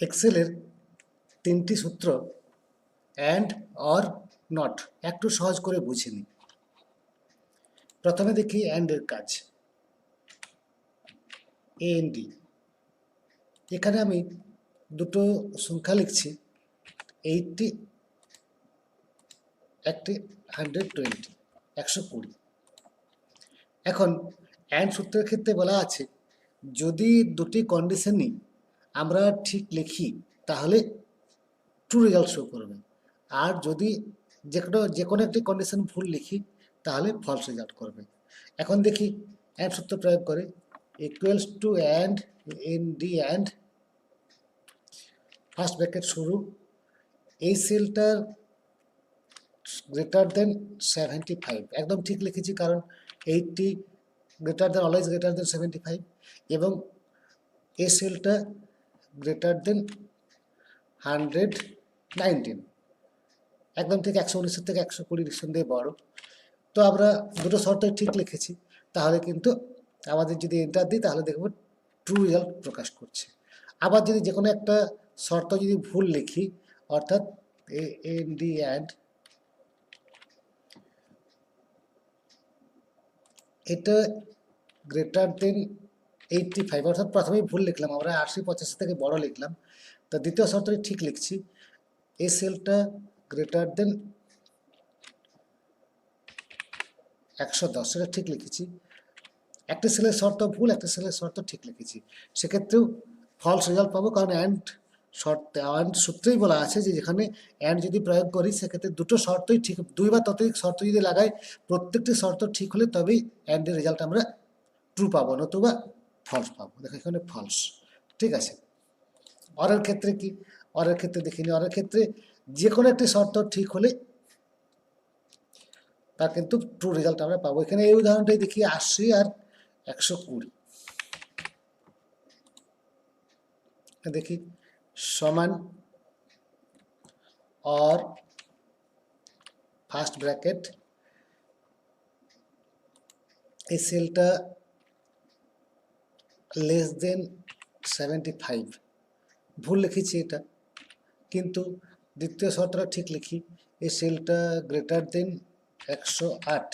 এক্সেলের তিনটি সূত্র and or not একটু সহজ করে বুঝে নিই। প্রথমে দেখি অ্যান্ডের কাজ। AND, এখানে আমি দুটো সংখ্যা লিখছি, 80 একটি 120, 120। এখন অ্যান্ড সূত্রের ক্ষেত্রে বলা আছে যদি দুটি কন্ডিশনই আমরা ঠিক লিখি তাহলে ট্রু রেজাল্ট শো করবে, আর যদি যে কোনো একটি কন্ডিশন ভুল লিখি তাহলে ফলস রেজাল্ট করবে। এখন দেখি অ্যান্ড সূত্র প্রয়োগ করে equals to and AND and first bracket শুরু, এই সেলটার গ্রেটার দেন 75, একদম ঠিক লিখেছি কারণ 80 greater than always greater than 75, এবং এই সেলটা গ্রেটার দেন 119, একদম ঠিক 119 থেকে 120 নিঃসন্দেহে বড়। তো আমরা দুটো শর্তই ঠিক লিখেছি, তাহলে কিন্তু আমাদের যদি এন্টার দিই তাহলে দেখব ট্রু রেজাল্ট প্রকাশ করছে। আবার যদি যে কোনো একটা শর্ত যদি ভুল লিখি, অর্থাৎ AND অ্যান্ড এটা গ্রেটার দেন 85, অর্থাৎ প্রথমেই ভুল লিখলাম, আমরা 80-85 থেকে বড় লিখলাম, তো দ্বিতীয় শর্তটি ঠিক লিখছি, এই সেলটা গ্রেটার দেন 110, সেটা ঠিক লিখেছি। একটা সেলের শর্ত ভুল, একটা সেলের শর্ত ঠিক লিখেছি, সেক্ষেত্রেও ফলস রেজাল্ট পাবো, কারণ অ্যান্ড সূত্রেই বলা আছে যে যেখানে অ্যান্ড যদি প্রয়োগ করি সেক্ষেত্রে দুটো শর্তই ঠিক, দুই বা ততোধিক শর্ত যদি লাগাই প্রত্যেকটি শর্ত ঠিক হলে তবেই অ্যান্ডের রেজাল্ট আমরা ট্রু পাবো, নতুবা ফলস পাবো। দেখো এখানে ফলস, ঠিক আছে। অরের ক্ষেত্রে কি? অরের ক্ষেত্রে দেখিনি, অরের ক্ষেত্রে যে কোনো একটি শর্ত ঠিক হলে তার কিন্তু ট্রু রেজাল্ট আমরা পাবো। এখানে এই উদাহরণটাই দেখি 80 আর 120, দেখি সমান অর ফার্স্ট ব্র্যাকেট, এই সেলটা লেস দেন 75, ভুল লিখেছি এটা, কিন্তু দ্বিতীয় শর্তটা ঠিক লিখি, এই সেলটা গ্রেটার দেন 108,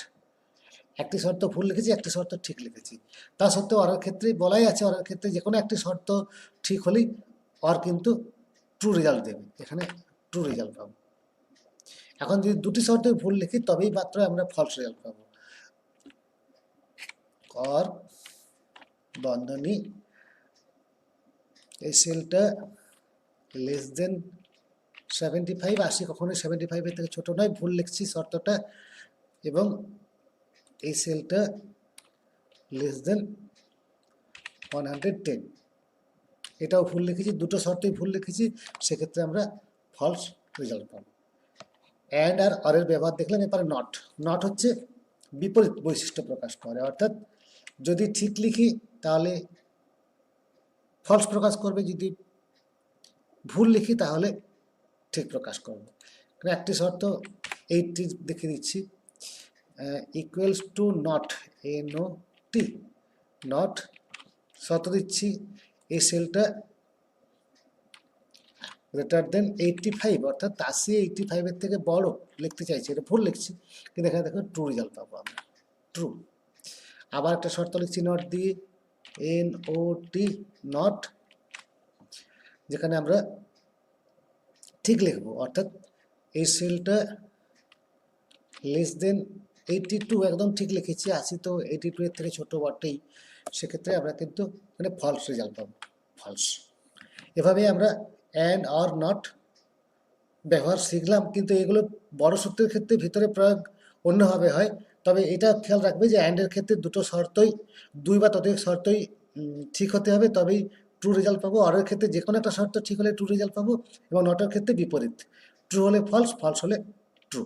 একটি শর্ত ভুল লিখেছি, একটি শর্ত ঠিক লিখেছি। তা সত্ত্বেও অরের ক্ষেত্রে বলাই আছে, অরের ক্ষেত্রে যে কোনো একটি শর্ত ঠিক হলেই অর কিন্তু ট্রু রেজাল্ট দেবে, এখানে ট্রু রেজাল্ট পাবো। এখন যদি দুটি শর্ত ভুল লিখি তবেই মাত্র আমরা ফলস রেজাল্ট পাবো। অর বন্ধনী এই সেলটা লেস দেন 75, 80 কখনোই 75-এর থেকে ছোট নয়, ভুল লিখছি শর্তটা, এবং এই সেলটা লেস দেন 110, এটাও ভুল লিখেছি, দুটো শর্তই ভুল লিখেছি, সেক্ষেত্রে আমরা ফলস রেজাল্ট পাবো। অ্যান্ড আর অরের ব্যবহার দেখলাম, এরপরে নট। নট হচ্ছে বিপরীত বৈশিষ্ট্য প্রকাশ করে, অর্থাৎ যদি ঠিক লিখি তাহলে ফলস প্রকাশ করবে, যদি ভুল লিখি তাহলে ঠিক প্রকাশ করবে। একটি শর্ত 80 দেখে দিচ্ছি, equals to not, NOT, not শর্ত দিচ্ছি এই সেলটা গ্রেটার দেন 85, অর্থাৎ 80 85-এর থেকে বড় লিখতে চাইছি, এটা ভুল লিখছি, কিন্তু এখানে দেখো ট্রু রেজাল্ট পাবো আমরা, ট্রু। আবার একটা শর্ত লিখছি নট দিয়ে, NOT, নট, যেখানে আমরা ঠিক লিখবো, অর্থাৎ এই সেলটা লেস দেন 82, একদম ঠিক লিখেছি, 80 তো 82-এর থেকে ছোট বটেই, সেক্ষেত্রে আমরা কিন্তু এখানে ফলস রেজাল্ট পাবো, ফলস। এভাবে আমরা অ্যান্ড অর নট ব্যবহার শিখলাম, কিন্তু এগুলো বড় সূত্রের ক্ষেত্রে ভিতরে প্রয়োগ অন্যভাবে হয়। তবে এটা খেয়াল রাখবে যে অ্যান্ডের ক্ষেত্রে দুটো শর্তই, দুই বা ততোধিক শর্তই ঠিক হতে হবে, তবেই ট্রু রেজাল্ট পাবো। অরের ক্ষেত্রে যে কোনো একটা শর্ত ঠিক হলে ট্রু রেজাল্ট পাবো, এবং নটের ক্ষেত্রে বিপরীত, ট্রু হলে ফলস, ফলস হলে ট্রু।